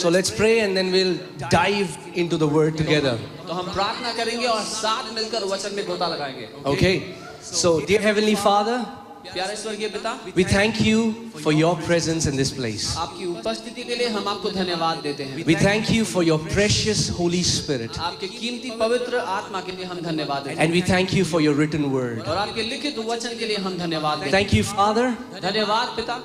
So let's pray and then we'll dive into the word together. तो हम प्रार्थना करेंगे और साथ मिलकर वचन में गोता लगाएंगे. Okay. So dear Heavenly Father, प्यारे स्वर्गीय पिता, we thank you for your presence in this place. आपकी उपस्थिति के लिए हम आपको धन्यवाद देते हैं. We thank you for your precious Holy Spirit. आपके कीमती पवित्र आत्मा के लिए हम धन्यवाद देते हैं. And we thank you for your written word. और आपके लिखित वचन के लिए हम धन्यवाद देते हैं. Thank you, Father, धन्यवाद पिता,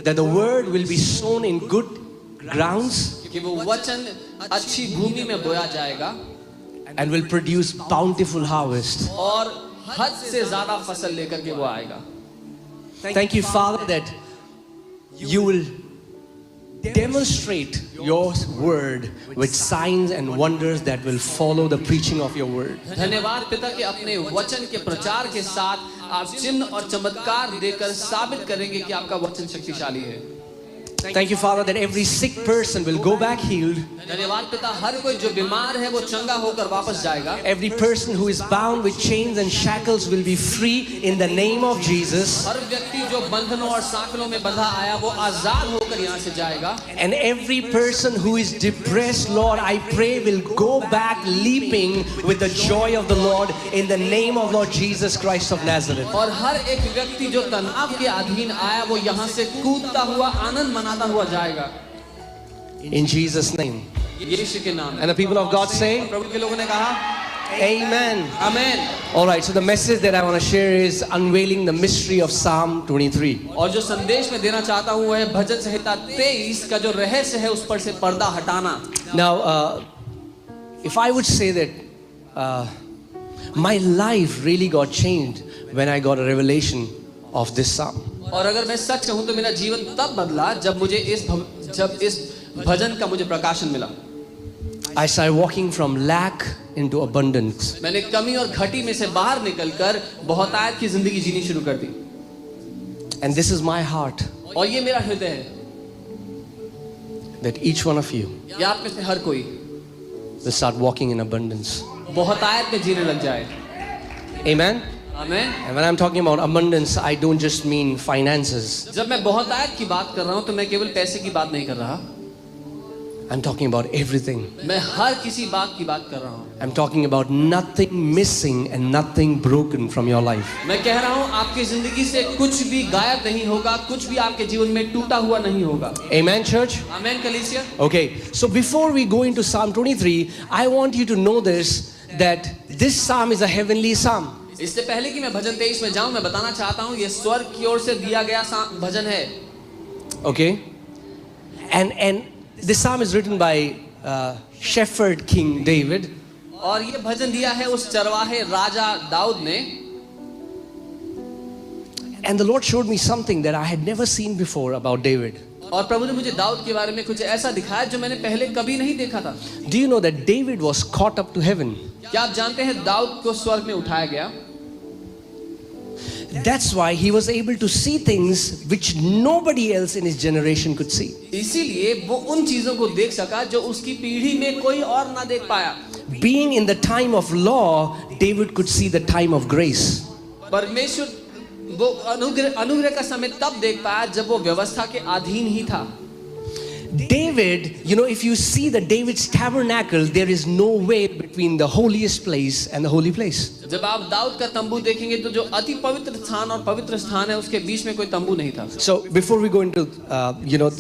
that the word will be sown in good grounds कि वो वचन अच्छी भूमि में बोया जाएगा and will produce bountiful harvest. और हद से ज्यादा फसल लेकर के वो आएगा. Thank you, Father, that you will demonstrate your word with signs and wonders that will follow the preaching of your word. धन्यवाद पिता कि अपने वचन के प्रचार के साथ आप चिन्ह और चमत्कार देकर साबित करेंगे कि आपका वचन शक्तिशाली है. Thank you, Father, that every sick person will go back healed. धन्यवाद पिता, हर कोई जो बीमार है वो चंगा होकर वापस जाएगा. Every person who is bound with chains and shackles will be free in the name of Jesus. हर व्यक्ति जो बंधनों और सांकलों में बंधा आया वो आजाद होकर यहाँ से जाएगा. And every person who is depressed, Lord, I pray will go back leaping with the joy of the Lord in the name of Lord Jesus Christ of Nazareth. और हर एक व्यक्ति जो तनाव के अधीन आया वो यहाँ से कूदता हुआ आनंद मनाता हुआ जाएगा. In Jesus' name. यीशु के नाम. And the people of God say, प्रभु के लोगों ने कहा Amen. Amen. All right, so the message that I want to share is unveiling the mystery of Psalm 23. और जो संदेश मैं देना चाहता हूँ वो है भजन संहिता 23 का जो रहस्य है उस पर से पर्दा हटाना. Now, if I would say that my life really got changed when I got a revelation of this psalm. और अगर मैं सच कहूँ तो मेरा जीवन तब बदला जब मुझे इस भजन का मुझे प्रकाशन मिला. I started walking from lack into abundance. मैंने कमी और घटी में से बाहर निकलकर बहुतायत की जिंदगी जीनी शुरू कर दी. And this is my heart, और ये मेरा हृदय है that each one of you कि आप में से हर कोई will start walking in abundance. बहुतायत में जीने लग जाए. Amen. Amen. And when I'm talking about abundance, I don't just mean finances. जब मैं बहुतायत की बात कर रहा हूँ तो मैं केवल पैसे की बात नहीं कर रहा. I'm talking about everything. मैं हर किसी बात की बात कर रहा हूँ. I'm talking about nothing missing and nothing broken from your life. मैं कह रहा हूँ आपकी जिंदगी से कुछ भी गायब नहीं होगा, कुछ भी आपके जीवन में टूटा हुआ नहीं होगा. Amen, church? आमेन कलीसिया. Okay, so before we go into Psalm 23, I want you to know this, that this psalm is a heavenly psalm. इससे पहले कि मैं भजन 23 में जाऊं मैं बताना चाहता हूं ये स्वर्ग की ओर से दिया गया भजन है. Okay, and this psalm is written by shepherd King David. और ये भजन दिया है उस चरवाहे राजा दाऊद ने. And the Lord showed me something that I had never seen before about David. और प्रभु ने मुझे दाऊद के बारे में कुछ ऐसा दिखाया जो मैंने पहले कभी नहीं देखा था. Do you know that David was caught up to heaven? क्या आप जानते हैं दाऊद को स्वर्ग में उठाया गया. That's why he was able to see things which nobody else in his generation could see. इसीलिए वो उन चीजों को देख सका जो उसकी पीढ़ी में कोई और ना देख पाया. Being in the time of law, David could see the time of grace. परमेश्वर वो अनुग्रह का समय तब देख पाया जब वो व्यवस्था के अधीन ही था. David, you know, if you see the David's tabernacle, there is no way between the holiest place and the holy place. जब आप दाऊद का तंबू देखेंगे तो जो अति पवित्र स्थान और पवित्र स्थान है उसके बीच में कोई तंबू नहीं था. So before we go into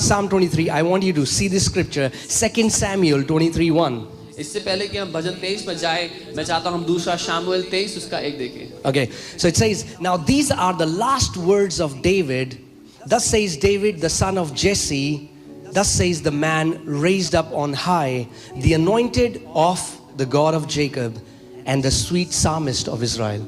Psalm 23, I want you to see this scripture, 2 Samuel 23:1. इससे पहले कि हम भजन 23 में जाए मैं चाहता हूं हम दूसरा शामुएल 23 उसका 1 देखें. Okay, so it says, now these are the last words of David. Thus says David, the son of Jesse. Thus says the man raised up on high, the anointed of the God of Jacob, and the sweet psalmist of Israel.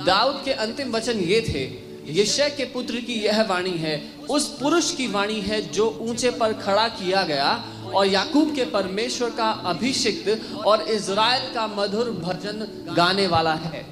Dawood के अंतिम वचन ये थे, यिशै के पुत्र की यह वाणी है, उस पुरुष की वाणी है जो ऊंचे पर खड़ा किया गया और याकूब के परमेश्वर का अभिषिक्त और इज़राइल का मधुर भजन गाने वाला है.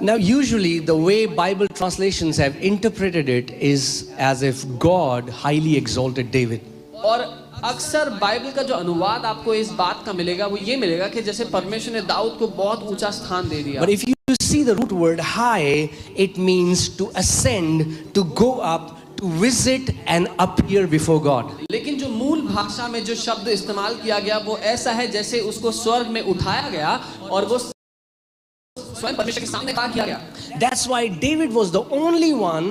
Now usually the way Bible translations have interpreted it is as if God highly exalted David. और अक्सर बाइबल का जो अनुवाद आपको इस बात का मिलेगा वो ये मिलेगा कि जैसे परमेश्वर ने दाऊद को बहुत ऊंचा स्थान दे दिया. But if you see the root word high, it means to ascend, to go up, to visit and appear before God. लेकिन जो मूल भाषा में जो शब्द इस्तेमाल किया गया वो ऐसा है जैसे उसको स्वर्ग में उठाया गया और वो स्वयं परमेश्वर के सामने खड़ा किया गया। That's why David was the only one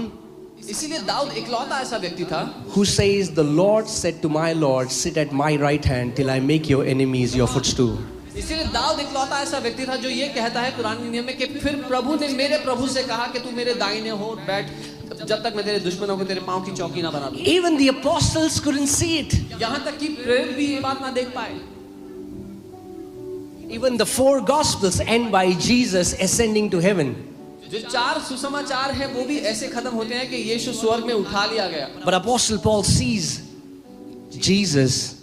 इसीलिए दाऊद इकलौता ऐसा व्यक्ति था who says, "The Lord said to my Lord, sit at my right hand till I make your enemies your footstool." इसीलिए दाऊद इकलौता ऐसा व्यक्ति था जो ये कहता है पुराने नियम में कि फिर प्रभु ने मेरे प्रभु से कहा कि तू मेरे दाहिने हो बैठ जब तक मैं तेरे दुश्मनों को तेरे पांव की चौकी ना बना दूं। Even the apostles couldn't see it. यहाँ तक कि प्रेरित भी ये बात ना देख पाए। Even the 4 gospels end by Jesus ascending to heaven. जो 4 सुसमाचार है वो भी ऐसे खत्म होते हैं कि यीशु स्वर्ग में उठा लिया गया। But Apostle Paul sees Jesus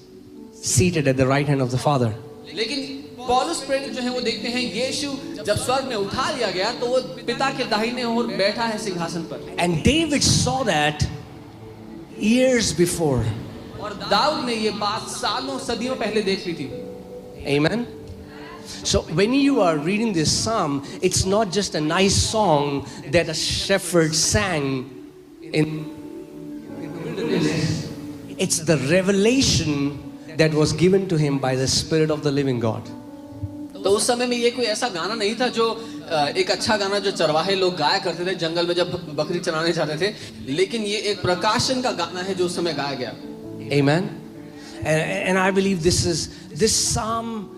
seated at the right hand of the Father. लेकिन पौलुस प्रेरित जो है वो देखते हैं यीशु जब स्वर्ग में उठा लिया गया तो वो पिता के दाहिने ओर बैठा है सिंहासन पर। And David saw that years before. और दाऊद ने ये बात सालों सदियों पहले देख ली थी। Amen. So when you are reading this psalm, it's not just a nice song that a shepherd sang in the wilderness. It's the revelation that was given to him by the Spirit of the living God. तो उस समय में ये कोई ऐसा गाना नहीं था जो एक अच्छा गाना जो चरवाहे लोग गाया करते थे जंगल में जब बकरी चराने जाते थे, लेकिन ये एक प्रकाशन का गाना है जो उस समय गाया गया। Amen. And I believe this psalm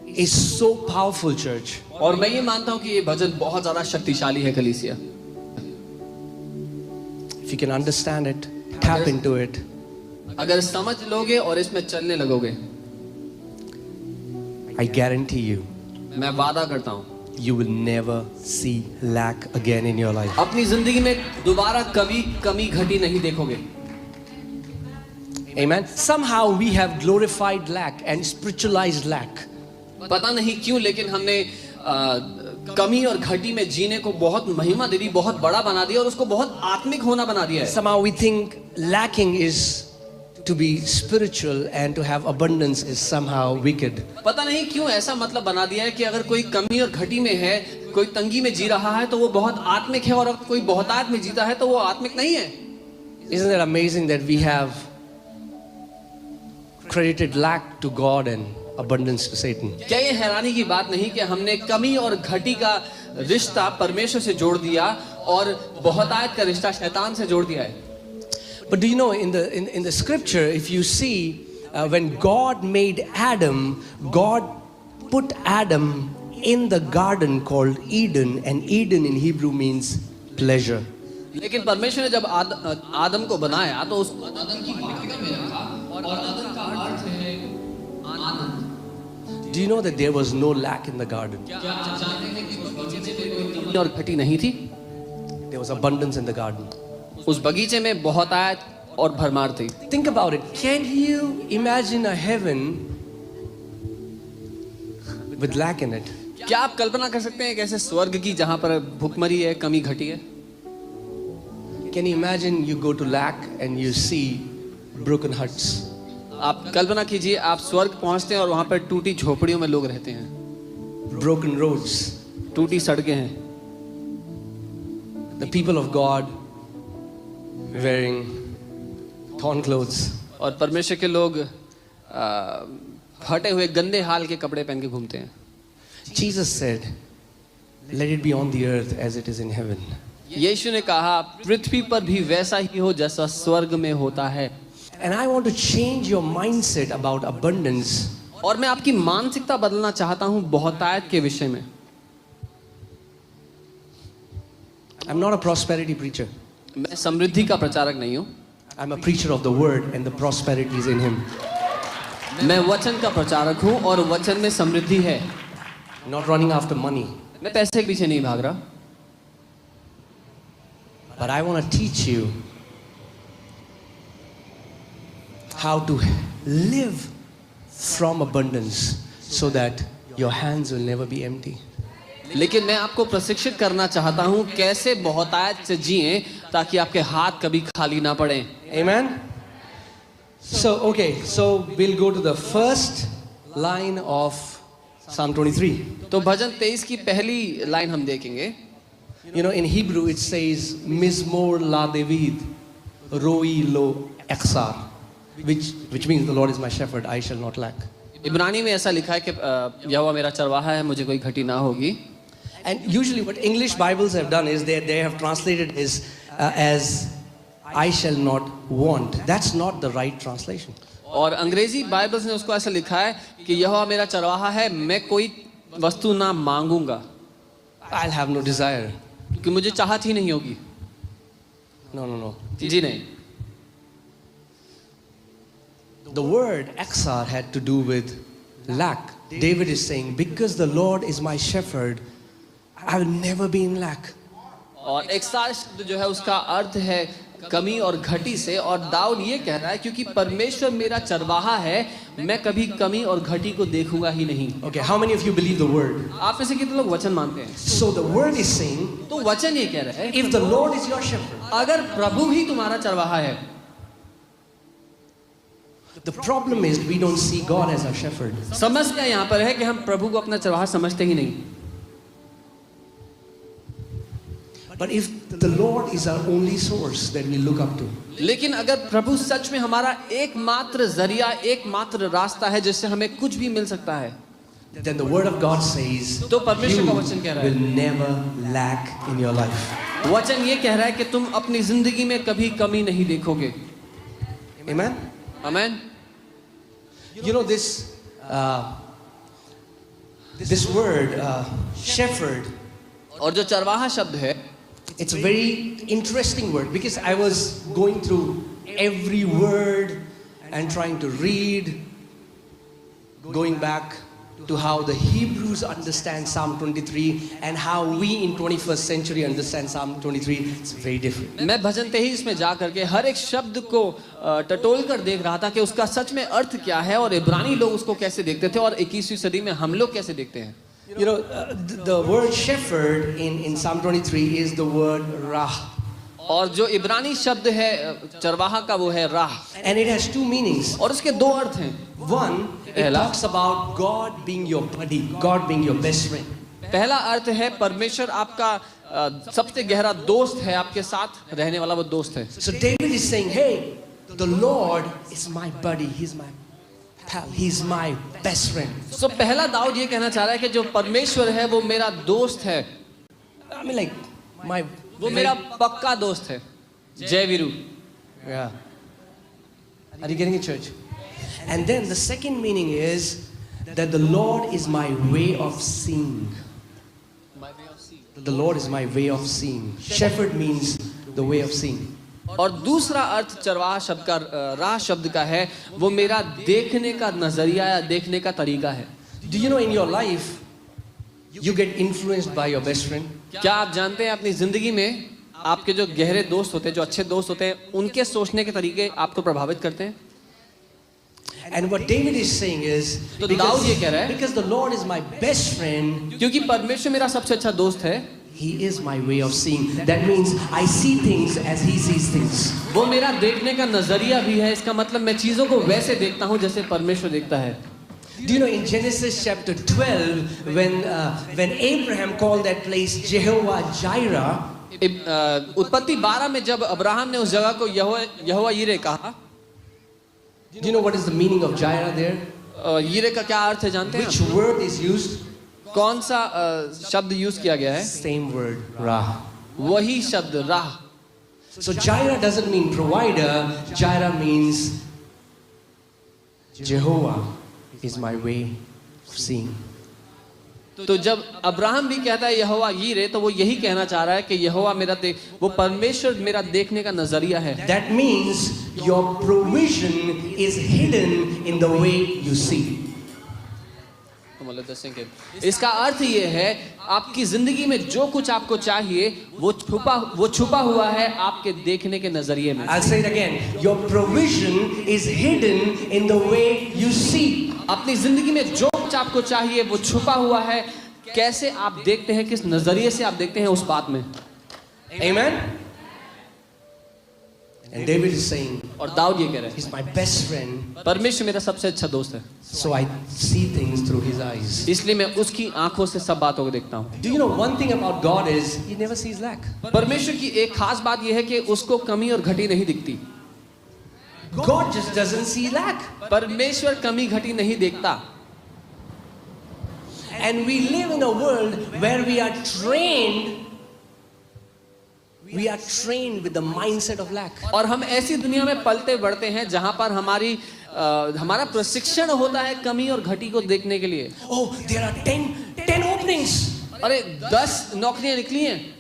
is so powerful, church. और मैं ये मानता हूँ कि ये भजन बहुत ज़्यादा शक्तिशाली है कलीसिया। If you can understand it, tap into it. अगर समझ लोगे और इसमें चलने लगोगे, I guarantee you, मैं वादा करता हूँ you will never see lack again in your life. अपनी जिंदगी में दोबारा कभी कमी घटी नहीं देखोगे। Amen. Somehow we have glorified lack and spiritualized lack. पता नहीं क्यों लेकिन हमने कमी और घटी में जीने को बहुत महिमा दे दी, बहुत बड़ा बना दिया और उसको बहुत आत्मिक होना बना दिया है। Somehow we think lacking is to be spiritual and to have abundance is somehow wicked. पता नहीं क्यों ऐसा मतलब बना दिया है कि अगर कोई कमी और घटी में है, कोई तंगी में जी रहा है तो वो बहुत आत्मिक है और अगर कोई बहुतायत में जीता है तो वो आत्मिक नहीं है। Isn't it amazing that we have credited lack to God and abundance to Satan? क्या ये हैरानी की बात नहीं कि हमने कमी और घटी का रिश्ता परमेश्वर से जोड़ दिया और बहुतायत का रिश्ता शैतान से जोड़ दिया है। But do you know in the scripture, if you see when God made Adam, God put Adam in the garden called Eden, and Eden in Hebrew means pleasure. लेकिन परमेश्वर ने जब आदम को बनाया तो उसको आदम की भूमिका में रखा और आदम का अर्थ है आनंद। Do you know that there was no lack in the garden? क्या आप जानते हैं कि उस बगीचे में कोई कमी और घटी नहीं थी? There was abundance in the garden. उस बगीचे में बहुतायत और भरमार थी। Think about it. Can you imagine a heaven with lack in it? क्या आप कल्पना कर सकते हैं कैसे स्वर्ग की जहां पर भुखमरी है, कमी घटी है? Can you imagine you go to lack and you see broken huts? आप कल्पना कीजिए आप स्वर्ग पहुंचते हैं और वहां पर टूटी झोपड़ियों में लोग रहते हैं, Broken roads. टूटी सड़कें हैं, The people of God wearing torn clothes. और परमेश्वर के लोग फटे हुए गंदे हाल के कपड़े पहन के घूमते हैं। Jesus said, "Let it be on the earth as it is in heaven." यीशु ने कहा पृथ्वी पर भी वैसा ही हो जैसा स्वर्ग में होता है। And I want to change your mindset about abundance. और मैं आपकी मानसिकता बदलना चाहता हूं बहुतायत के विषय में। I'm not a prosperity preacher. मैं समृद्धि का प्रचारक नहीं हूं, I'm a preacher of the word and the prosperity is in him. मैं वचन का प्रचारक हूं और वचन में समृद्धि है। Not running after money. मैं पैसे के पीछे नहीं भाग रहा, But I want to teach you how to live from abundance so that your hands will never be empty. लेकिन मैं आपको प्रशिक्षित करना चाहता हूं कैसे बहुतायत से जिएं ताकि आपके हाथ कभी खाली ना पड़े। Amen? So we'll go to the first line of Psalm 23. तो भजन 23 की पहली लाइन हम देखेंगे। You know, in Hebrew it says Mizmor la David, Roi lo Exar, which means the Lord is my shepherd, I shall not lack. इब्रानी में ऐसा लिखा है कि यहोवा मेरा चरवाहा है, मुझे कोई घटी ना होगी. And usually what English Bibles have done is they have translated as I shall not want. That's not the right translation. और अंग्रेजी बाइबल्स ने उसको ऐसा लिखा है कि यहोवा मेरा चरवाहा है, मैं कोई वस्तु ना मांगूंगा, I'll have no desire. कि मुझे चाहत ही नहीं होगी. No. जी नहीं. The word Exar had to do with lack. David is saying, because the Lord is my shepherd, I will never be in lack. और एक्सार शब्द जो है उसका अर्थ है कमी और घटी से, और दाऊद ये कह रहा है क्योंकि परमेश्वर मेरा चरवाहा है, मैं कभी कमी और घटी को देखूंगा ही नहीं. Okay, how many of you believe the word? आप में से कितने लोग वचन मानते हैं? So the word is saying, तो वचन ये कह रहा है if the Lord is your shepherd, अगर प्रभु ही तुम्हारा चरवाहा है. the problem is we don't see God as our shepherd. समस्या यहाँ पर है कि हम प्रभु को अपना चरवाहा समझते ही नहीं. But if the Lord is our only source that we look up to, लेकिन अगर प्रभु सच में हमारा एकमात्र जरिया, एकमात्र रास्ता है जिससे हमें कुछ भी मिल सकता है, then the word of God says तो परमेश्वर you का वचन कह रहा है, will never lack in your life. वचन ये कह रहा है कि तुम अपनी जिंदगी में कभी कमी नहीं देखोगे. Amen? आमीन. You know this word shepherd, और जो चरवाहा शब्द है, it's a very interesting word because I was going through every word and trying to read, going back to how the Hebrews understand Psalm 23 and how we in 21st century understand Psalm 23. It's very different. मैं भजन तेईस में जा करके हर एक शब्द को टटोल कर देख रहा था कि उसका सच में अर्थ क्या है, और इब्रानी लोग उसको कैसे देखते थे, और 21वीं सदी में हम लोग कैसे देखते हैं. You know, the word shepherd in Psalm 23 is the word rah. और जो इब्रानी शब्द है चरवाहा का वो है राह, And it has two meanings. और उसके दो अर्थ हैं. One, it talks about God being your buddy, God being your best friend. पहला अर्थ है परमेश्वर आपका सबसे गहरा दोस्त है, आपके साथ रहने वाला वो दोस्त है. So David is saying, hey, the Lord is my buddy, he's my pal, he's my best friend. So पहला दाऊद ये कहना चाह रहा है कि जो परमेश्वर है वो मेरा दोस्त है, I mean like वो मेरा पक्का दोस्त है. जय Veeru. Yeah. Are you getting it, church? And then the second meaning is that the Lord is my way of seeing. The Lord is my way of seeing. Shepherd means the way of seeing. और दूसरा अर्थ चरवाहा शब्द का राह शब्द का है, वो मेरा देखने का नजरिया या देखने का तरीका है. Do you know in your life you get influenced by your best friend? क्या आप जानते हैं अपनी जिंदगी में आपके जो गहरे दोस्त होते हैं, जो अच्छे दोस्त होते हैं, उनके सोचने के तरीके आपको प्रभावित करते हैं. And what David is saying is तो दाऊद ये कह रहा है because the Lord is my best friend, क्योंकि परमेश्वर मेरा सबसे अच्छा दोस्त है, he is my way of seeing. That means I see things as he sees things. वो मेरा देखने का नजरिया भी है. इसका मतलब मैं चीजों को वैसे देखता हूँ जैसे परमेश्वर देखता है. Do you know in Genesis chapter 12 when Abraham called that place Jehovah Jireh, उत्पत्ति 12 में जब अब्राहम ने उस जगह को यहोवा यीरे कहा, do you know what is the meaning of Jireh there? यीरे का क्या अर्थ है जानते हैं? Which word is used? कौन सा शब्द यूज किया गया है? Same word, Rah. वही शब्द राह. So Jireh doesn't mean provider. Jireh means Jehovah is my way of seeing. तो जब अब्राहम भी कहता है यहोवा यीरे, तो वो यही कहना चाह रहा है कि यहोवा मेरा वो परमेश्वर मेरा देखने का नजरिया है. That means your provision is hidden in the way you see. इसका अर्थ ये है आपकी जिंदगी में जो कुछ आपको चाहिए वो छुपा हुआ है आपके देखने के नजरिए में. I'll say it again. Your provision is hidden in the way you see. अपनी जिंदगी में जो कुछ आपको चाहिए वो छुपा हुआ है. कैसे आप देखते हैं, किस नजरिए से आप देखते हैं उस बात में. Amen. And David is saying, और दाऊद ये कह रहे he's my best friend, हैं परमेश्वर मेरा सबसे अच्छा दोस्त है, so I see things through his eyes. इसलिए मैं उसकी आंखों से सब बातों को देखता हूँ। Do you know one thing about God is he never sees lack. परमेश्वर की एक खास बात यह है कि उसको कमी और घटी नहीं दिखती। God just doesn't see lack. परमेश्वर कमी घटी नहीं देखता। And we live in a world where we are trained with the mindset of lack. और हम ऐसी दुनिया में पलते बढ़ते हैं जहां पर हमारा प्रशिक्षण होता है कमी और घटी को देखने के लिए। Oh, there are 10 openings. अरे 10 नौकरियां निकली हैं,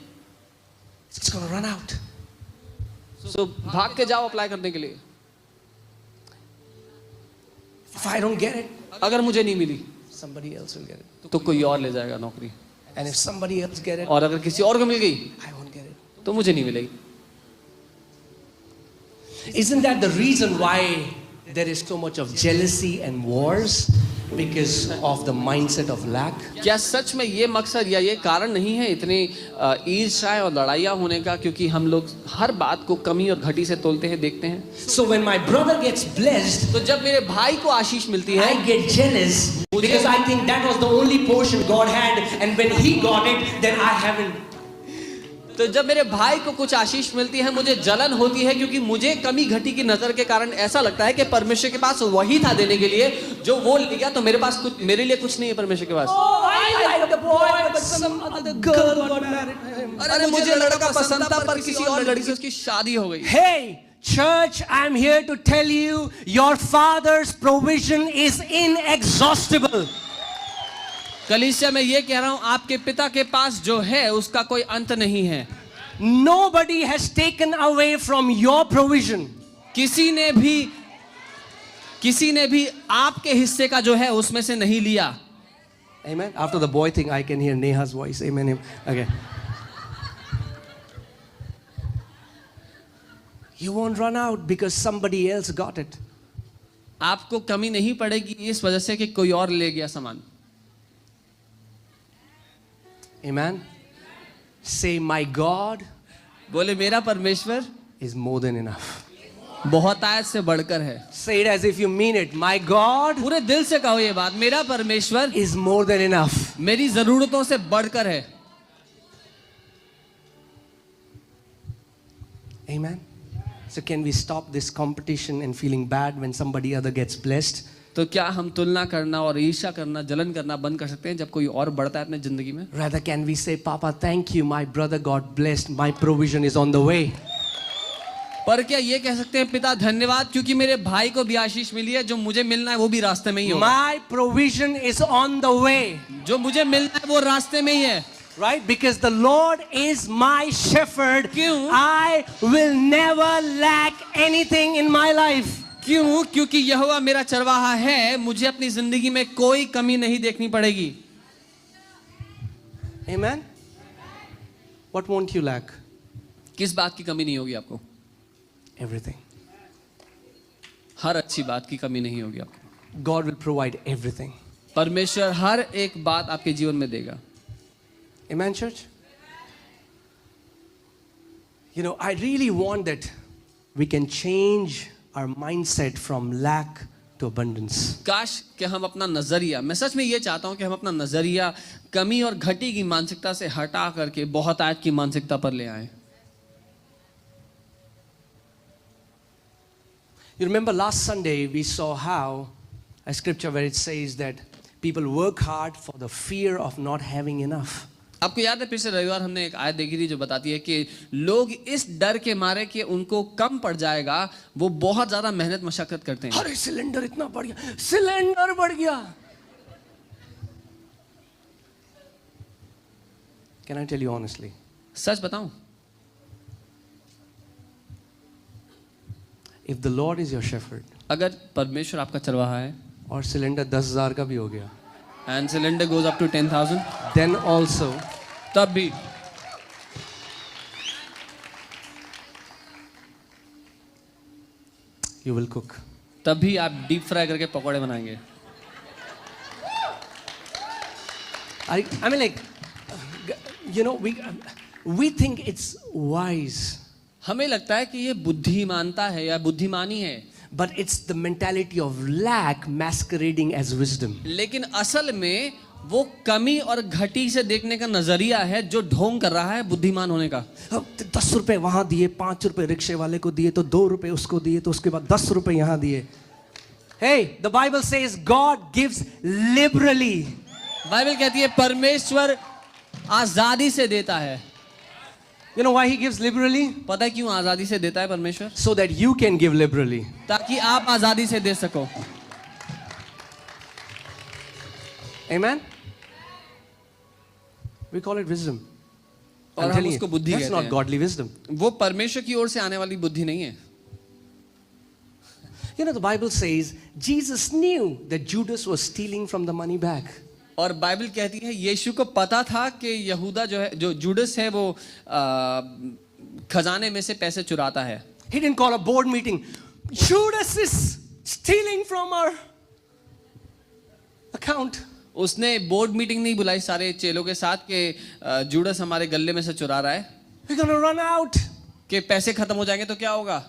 It's going to run out. तो भाग के जाओ अप्लाई करने के लिए। If I don't get it, अगर मुझे नहीं मिली somebody else will get it. तो कोई और ले जाएगा नौकरी, And if somebody else get it, और अगर किसी और को मिल गई I won't get it. तो मुझे नहीं मिलेगी। Isn't that the reason why there is so much of jealousy and wars? Because of the mindset of lack. क्या सच में ये मकसद या ये कारण नहीं है इतनी ईर्ष्या और लड़ाइयाँ होने का, क्योंकि हम लोग हर बात को कमी और घटी से तोलते हैं, देखते हैं। So when my brother gets blessed, तो जब मेरे भाई को आशीष मिलती है, I get jealous because I think that was the only portion God had, and when he got it, then I haven't. तो जब मेरे भाई को कुछ आशीष मिलती है मुझे जलन होती है, क्योंकि मुझे कमी घटी की नजर के कारण ऐसा लगता है कि परमेश्वर के पास वही था देने के लिए जो वो ले गया, तो मेरे पास कुछ, मेरे लिए कुछ नहीं है परमेश्वर के पास। Oh, I like the boy, but some other girl got married to him. अरे मुझे लड़का पसंद था पर किसी और लड़की से उसकी शादी हो गई। Hey, church, I'm here to tell you, your father's provision is inexhaustible. कलीसिया में ये कह रहा हूं, आपके पिता के पास जो है उसका कोई अंत नहीं है। Nobody has taken away from your provision. किसी ने भी आपके हिस्से का जो है उसमें से नहीं लिया। Amen. After the boy thing, I can hear Neha's voice. Amen. Okay. You won't run out because somebody else got it. आपको कमी नहीं पड़ेगी इस वजह से कि कोई और ले गया सामान। Amen. Say, my God बोले मेरा परमेश्वर is more than enough. बहुत आयत से बढ़कर है। Say it as if you mean it. My God पूरे दिल से कहो ये बात, मेरा परमेश्वर is more than enough. मेरी जरूरतों से बढ़कर है। Amen. So can we stop this competition and feeling bad when somebody other gets blessed? तो क्या हम तुलना करना और ईर्ष्या करना, जलन करना बंद कर सकते हैं जब कोई और बढ़ता है अपने जिंदगी में? Rather, can we say, Papa, thank you, my brother got blessed, my provision is on the way. पर क्या ये कह सकते हैं, पिता धन्यवाद क्योंकि मेरे भाई को भी आशीष मिली है, जो मुझे मिलना है वो भी रास्ते में ही होगा। My provision is on the way. जो मुझे मिलना है वो रास्ते में ही है। Right? Because the Lord is my shepherd. क्यों? I will never lack anything in my life. क्यों? क्योंकि यहोवा मेरा चरवाहा है, मुझे अपनी जिंदगी में कोई कमी नहीं देखनी पड़ेगी। Amen. What won't you lack? किस बात की कमी नहीं होगी आपको? Everything. हर अच्छी बात की कमी नहीं होगी आपको। God will provide everything. परमेश्वर हर एक बात आपके जीवन में देगा। Amen, church? You know, I really want that we can change our mindset from lack to abundance. काश कि हम अपना नजरिया, मैं सच में ये चाहता हूं कि हम अपना नजरिया कमी और घटी की मानसिकता से हटा करके बहुत आयत की मानसिकता पर ले आए। You remember last Sunday we saw how a scripture where it says that people work hard for the fear of not having enough. आपको याद है पिछले रविवार हमने एक आयत देखी थी जो बताती है कि लोग इस डर के मारे कि उनको कम पड़ जाएगा वो बहुत ज्यादा मेहनत मशक्कत करते हैं। अरे सिलेंडर इतना बढ़ गया, सिलेंडर बढ़ गया। Can I tell you honestly? सच बताऊं, If the Lord is your shepherd अगर परमेश्वर आपका चरवाहा है और सिलेंडर 10,000 का भी हो गया, and cylinder goes up to 10,000, then also तब भी you will cook. तब भी आप डीप फ्राई करके पकौड़े बनाएंगे। I mean, like, you know, we think it's wise. हमें लगता है कि ये बुद्धिमानता है या बुद्धिमानी है, but it's the mentality of lack masquerading as wisdom. लेकिन असल में वो कमी और घटी से देखने का नजरिया है जो ढोंग कर रहा है बुद्धिमान होने का। 10 रुपए वहां दिए, 5 रुपए रिक्शे वाले को दिए, तो 2 रुपए उसको दिए, तो उसके बाद 10 रुपए यहां दिए। Hey, the Bible says God gives liberally. Bible कहती है परमेश्वर आजादी से देता है। You know why he gives liberally? पता है क्यों आजादी से देता है परमेश्वर? So that you can give liberally. ताकि आप आजादी से दे सको। Amen? We call it wisdom. और I'm हम telling उसको you, बुद्धि that's कहते not हैं। godly wisdom. वो परमेश्वर की ओर से आने वाली बुद्धि नहीं है। You know, the Bible says Jesus knew that Judas was stealing from the money bag. और बाइबल कहती है यीशु को पता था कि यहूदा जो है, जो जुडस है, वो खजाने में से पैसे चुराता है। He didn't call a board meeting. Judas is stealing from our account. उसने बोर्ड मीटिंग नहीं बुलाई सारे चेलों के साथ कि जुडस हमारे गले में से चुरा रहा है, We're going to run out. कि पैसे खत्म हो जाएंगे तो क्या होगा।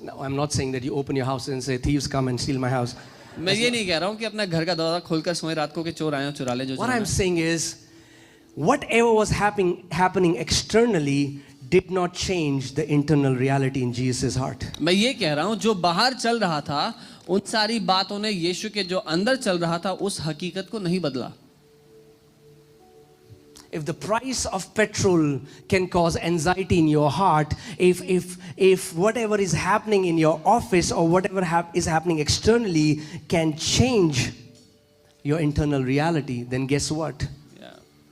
No, I'm not saying that you open your house and say, thieves come and steal my house. मैं ये नहीं कह रहा हूँ कि अपना घर का दरवाजा खोलकर सोए रात को कि चोर आए और चुरा ले जो What चुराना I'm है। saying is, whatever was happening externally did not change the internal reality in Jesus' heart. मैं ये कह रहा हूँ जो बाहर चल रहा था उन सारी बातों ने यीशु के जो अंदर चल रहा था उस हकीकत को नहीं बदला। If the price of petrol can cause anxiety in your heart, if whatever is happening in your office or whatever is happening externally can change your internal reality, then guess what?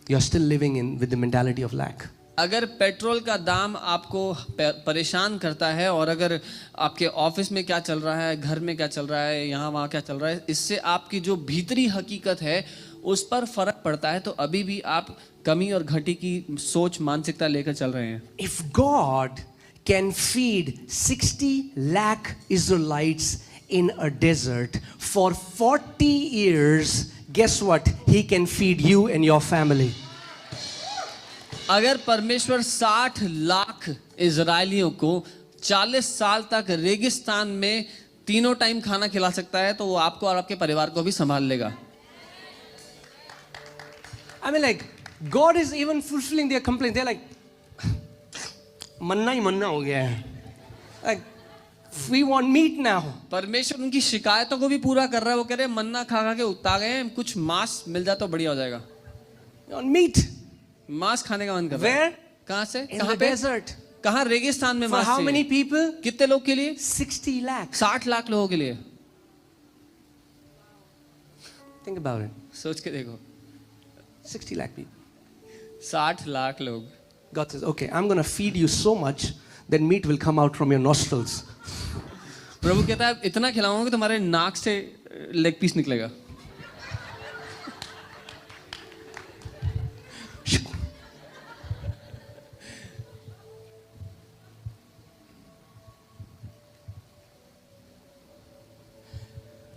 You're still living with the mentality of lack. अगर petrol का दाम आपको परेशान करता है और अगर आपके ऑफिस में क्या चल रहा है, घर में क्या चल रहा है, यहाँ वहाँ क्या चल रहा है, इससे आपकी जो भीतरी हकीकत है उस पर फर्क पड़ता है, तो अभी भी आप कमी और घटी की सोच मानसिकता लेकर चल रहे हैं। If God can feed 60 lakh Israelites in a desert for 40 years, guess what? He can feed you and your family. अगर परमेश्वर 60 लाख इजरायलियों को 40 साल तक रेगिस्तान में तीनों टाइम खाना खिला सकता है, तो वो आपको और आपके परिवार को भी संभाल लेगा। I mean, like, God is even fulfilling their complaint. They're like, manna he manna हो गया है. Like, we want meat now. परमेश्वर उनकी शिकायतों को भी पूरा कर रहा है। वो कह रहे हैं मन्ना खा खा के उगता गए हैं, कुछ मांस मिल जाए तो बढ़िया हो जाएगा। We want meat. मांस खाने का मन कर रहा है। Where? कहाँ से? In कहाँ the पे? desert. कहाँ? रेगिस्तान में For मांस how चाहिए। many people? कितने लोग के लिए? 60 lakhs. 60 लाख लोगों के लिए। Think about it. सोच के देखो, 60 lakh people. 60 लाख लोग। God says, okay, I'm going to feed you so much that meat will come out from your nostrils. प्रभु कहता है इतना खिलाऊंगा कि तुम्हारे नाक से लेग पीस निकलेगा।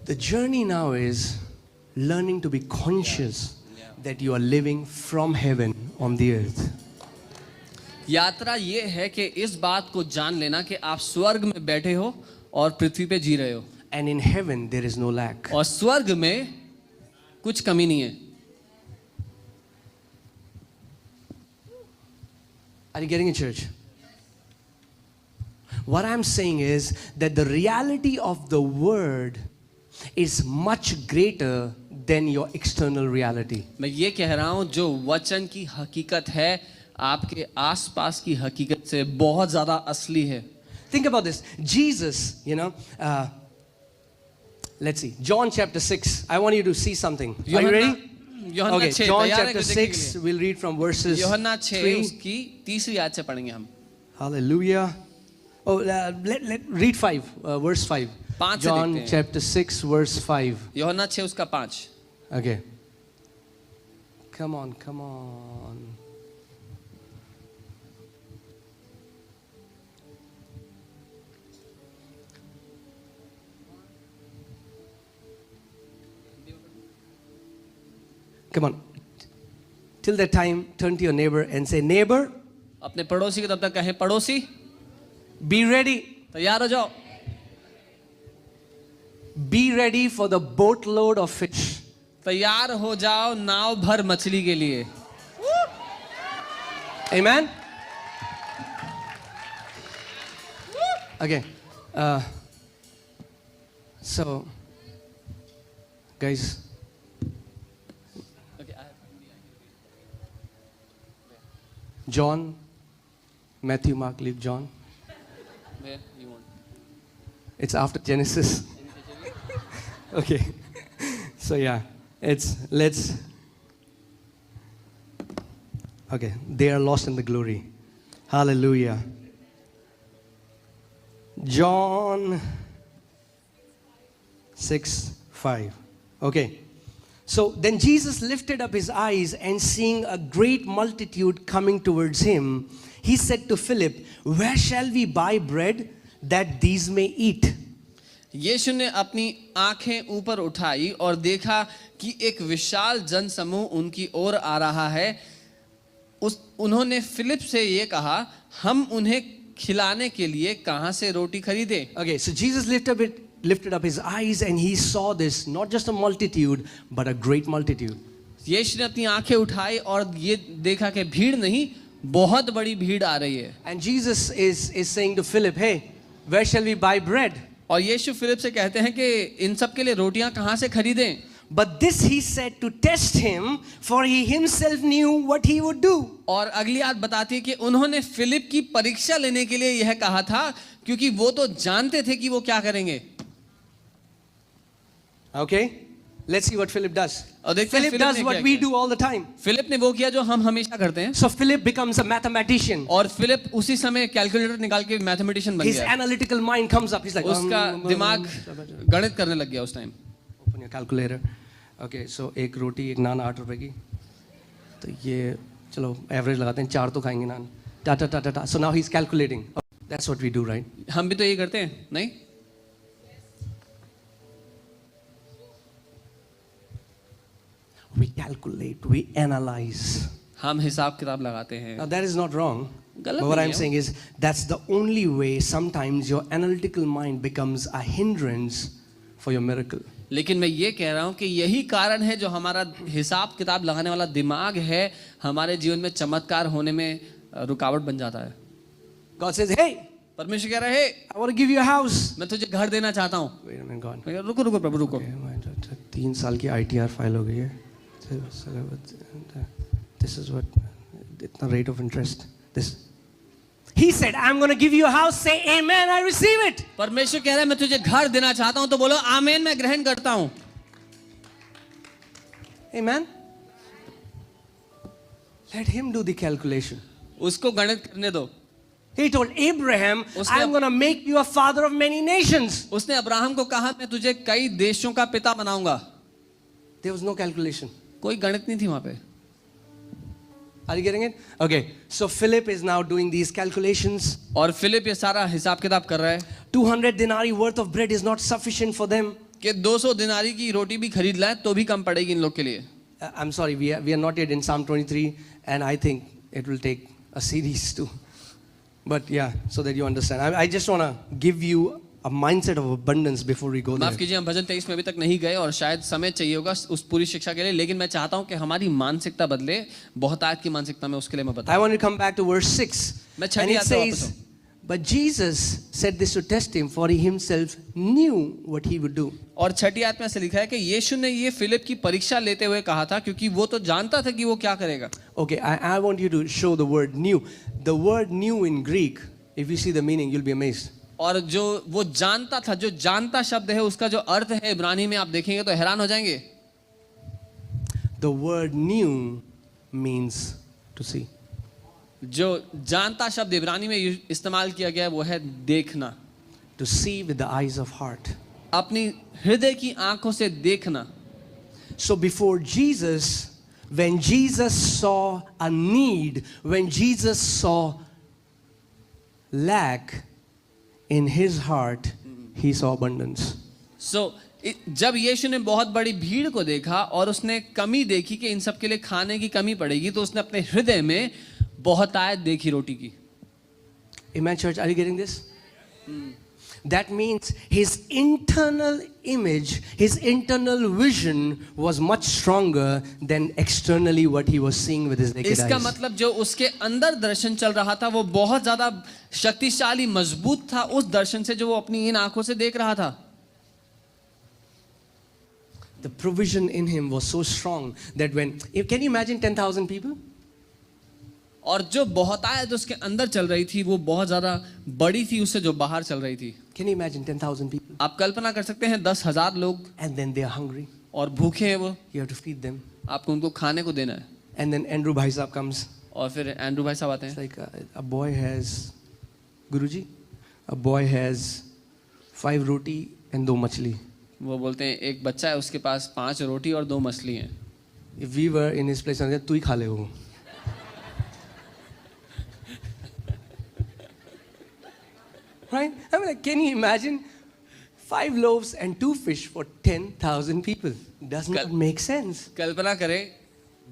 The journey now is learning to be conscious that you are living from heaven on the earth. यात्रा ये है कि इस बात को जान लेना कि आप स्वर्ग में बैठे हो और पृथ्वी पे जी रहे हो, And in heaven, there is no lack. और स्वर्ग में कुछ कमी नहीं है। Are you getting it, church? What I'm saying is that the reality of the word is much greater than your external reality. मैं ये कह रहा हूँ जो वचन की हकीकत है आपके आसपास की हकीकत से बहुत ज्यादा असली है। Think about this. Jesus, let's see. John chapter 6. I want you to see something. Are you ready? यूहन्ना Okay, 6 John तैयार है chapter कुछ देखने के 6, लिए? we'll read from verses यूहन्ना 6 3. उसकी तीसरी आयत से पढ़ेंगे हम। Hallelujah. Oh, let read 5, verse 5. पाँच से John देखते हैं। chapter 6, verse 5. यूहन्ना 6 उसका 5। Okay. Come on, come on. Come on. Till that time, turn to your neighbor and say, neighbor, अपने पड़ोसी को तब तक कहें, पड़ोसी be ready. तैयार हो जाओ, Be ready for the boatload of fish. तैयार हो जाओ नाव भर मछली के लिए. Amen? Okay. So, guys, John, Matthew, Mark, Luke, John. Where you want? It's after Genesis. Okay. So yeah, let's. Okay, they are lost in the glory. Hallelujah. John 6:5. Okay. So then Jesus lifted up his eyes and seeing a great multitude coming towards him, he said to Philip, where shall we buy bread that these may eat? यीशु ने अपनी आंखें ऊपर उठाई और देखा कि एक विशाल जनसमूह उनकी ओर आ रहा है. उन्होंने फिलिप से ये कहा, हम उन्हें खिलाने के लिए कहां से रोटी खरीदें? Okay, so Jesus lifted up his eyes and he saw this, not just a multitude, but a great multitude. यीशु ने अपनी आंखें उठाई और ये देखा कि भीड़ नहीं, बहुत बड़ी भीड़ आ रही है. And Jesus is saying to Philip, hey, where shall we buy bread? और यीशु फिलिप से कहते हैं कि इन सब के लिए रोटियां कहां से खरीदें? But this he said to test him, for he himself knew what he would do. और अगली बात बताती है कि उन्होंने फिलिप की परीक्षा लेने के लिए यह कहा था, क्योंकि वो तो जानते थे कि वो क्या करेंगे. Okay, let's see what Philip does. और देखते हैं Philip फिलिप does ने what क्या we किया. do all the time. Philip ने वो किया जो हम हमेशा करते हैं. So Philip becomes a mathematician. और फिलिप उसी समय कैलकुलेटर निकाल के मैथमेटिशियन बन His गया. analytical mind comes up. He's like, उसका दिमाग गणित करने लग गया उस time. Open your calculator. Okay, so एक रोटी एक नान 8 रुपए की. तो ये चलो एवरेज लगाते हैं, 4 तो खाएंगे नान. Ta ta ta ta ta. So now he's calculating. Oh, that's what we do, right? हम भी तो यही करते हैं, नहीं? We calculate, we analyze. हम हिसाब किताब लगाते हैं. Now that is not wrong. गलत But what नहीं I'm है. saying is that's the only way sometimes your analytical mind becomes a hindrance for your miracle. लेकिन मैं ये कह रहा हूँ कि यही कारण है जो हमारा हिसाब किताब लगाने वाला दिमाग है, हमारे जीवन में चमत्कार होने में रुकावट बन जाता है. God says, hey, परमेश्वर कह रहे हैं, I want to give you a house. मैं तुझे घर देना चाहता हूँ. Wait a minute, God. मैं कहा, रुको रुको प्रभु रुको. Okay, 3 साल की ITR फाइल हो गई है. This is what the rate of interest. This. He said, I'm going to give you a house. Say amen, I receive it. परमेश्वर कह रहा है मैं तुझे घर देना चाहता हूँ, तो बोलो आमीन, मैं ग्रहण करता हूँ. Amen. Let him do the calculation. उसको गणित करने दो. He told Abraham, I'm going to make you a father of many nations. उसने अब्राहम को कहा मैं तुझे कई देशों का पिता बनाऊंगा. There was no calculation. कोई गणित नहीं थी वहां पे. Are you getting it? Okay, so Philip is now doing these calculations. और फिलिप ये सारा हिसाब किताब कर रहा है. 200 denarii worth of bread is not sufficient for them. कि 200 दिनारी की रोटी भी खरीद लाए तो भी कम पड़ेगी इन लोग के लिए. I'm sorry, we are not yet in Psalm 23, and I think it will take a series too. But yeah, so that you understand. I just want to give you a mindset of abundance before we go there. माफ कीजिए, हम भजन 23 में अभी तक नहीं गए और शायद समय चाहिए होगा उस पूरी शिक्षा के लिए, लेकिन मैं चाहता हूं कि हमारी मानसिकता बदले. बहुतायत की मानसिकता में उसके लिए मैं I बताऊं. want to come back to verse 6. मैं And छठी it आयत पे वापस says, but Jesus said this to test him, for he himself knew what he would do. और छठी आयत में ऐसे लिखा है कि यीशु ने ये फिलिप की परीक्षा लेते हुए कहा था, क्योंकि वो तो जानता था कि वो क्या करेगा. Okay, I want you to show the word knew. The word knew in Greek, if you see the meaning, you'll be amazed. और जो वो जानता था, जो जानता शब्द है उसका जो अर्थ है इब्रानी में आप देखेंगे तो हैरान हो जाएंगे. The word knew means to see. जो जानता शब्द इब्रानी में इस्तेमाल किया गया है वो है देखना. To see with the eyes of heart. अपनी हृदय की आंखों से देखना. So before Jesus, when Jesus saw a need, when Jesus saw lack in his heart, he saw abundance. So जब यीशु ने बहुत बड़ी भीड़ को देखा और उसने कमी देखी कि इन सब के लिए खाने की कमी पड़ेगी, तो उसने अपने हृदय में बहुतायत देखी रोटी की। Amen, church. Are you getting this? That means his internal image, his internal vision was much stronger than externally what he was seeing with his naked इसका eyes. मतलब जो उसके अंदर दर्शन चल रहा था वो बहुत ज्यादा शक्तिशाली, मजबूत था उस दर्शन से जो वो अपनी इन आंखों से देख रहा था। The provision in him was so strong that can you imagine 10,000 people? और जो बहुतायत उसके अंदर चल रही थी वो बहुत ज्यादा बड़ी थी उससे जो बाहर चल रही थी। Can you imagine 10,000 people? आप कल्पना कर सकते हैं 10,000 लोग And then they are hungry. और भूखे हैं वो, You have to feed them. आपको उनको खाने को देना है। And then Andrew Bhai Sahib comes. और फिर एंड्रू भाई साहब आते It's हैं। like a boy has, Guruji, a boy has 5 roti and 2 machli. वो बोलते हैं एक बच्चा है उसके पास 5 रोटी और 2 मछली हैं। If we were in his place, तू ही खा ले वो. Right? I mean, like, can you imagine 5 loaves and 2 fish for 10,000 people? Does not make sense. कल्पना करें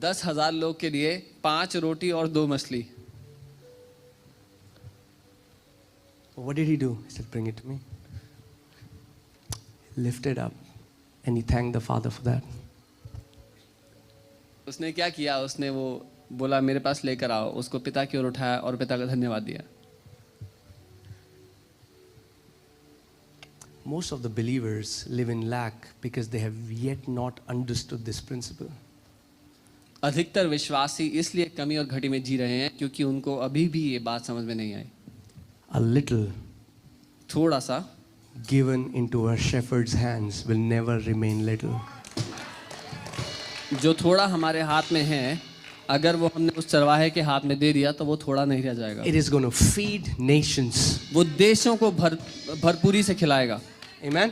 10,000 लोग के लिए 5 रोटी और 2 मछली। What did he do? He said, bring it to me. He lifted up and he thanked the Father for that. उसने क्या किया? उसने वो बोला मेरे पास लेकर आओ, उसको पिता की ओर उठाया और पिता का धन्यवाद दिया। Most of the believers live in lack because they have yet not understood this principle. अधिकतर विश्वासी इसलिए कमी और घटी में जी रहे हैं क्योंकि उनको अभी भी ये बात समझ में नहीं आई। A little थोड़ा सा given into a shepherd's hands will never remain little. जो थोड़ा हमारे हाथ में है, अगर वो हमने उस चरवाहे के हाथ में दे दिया तो वो थोड़ा नहीं रह जाएगा। It is going to feed nations. वो देशों को भरपूरी से खिलाएगा। Amen.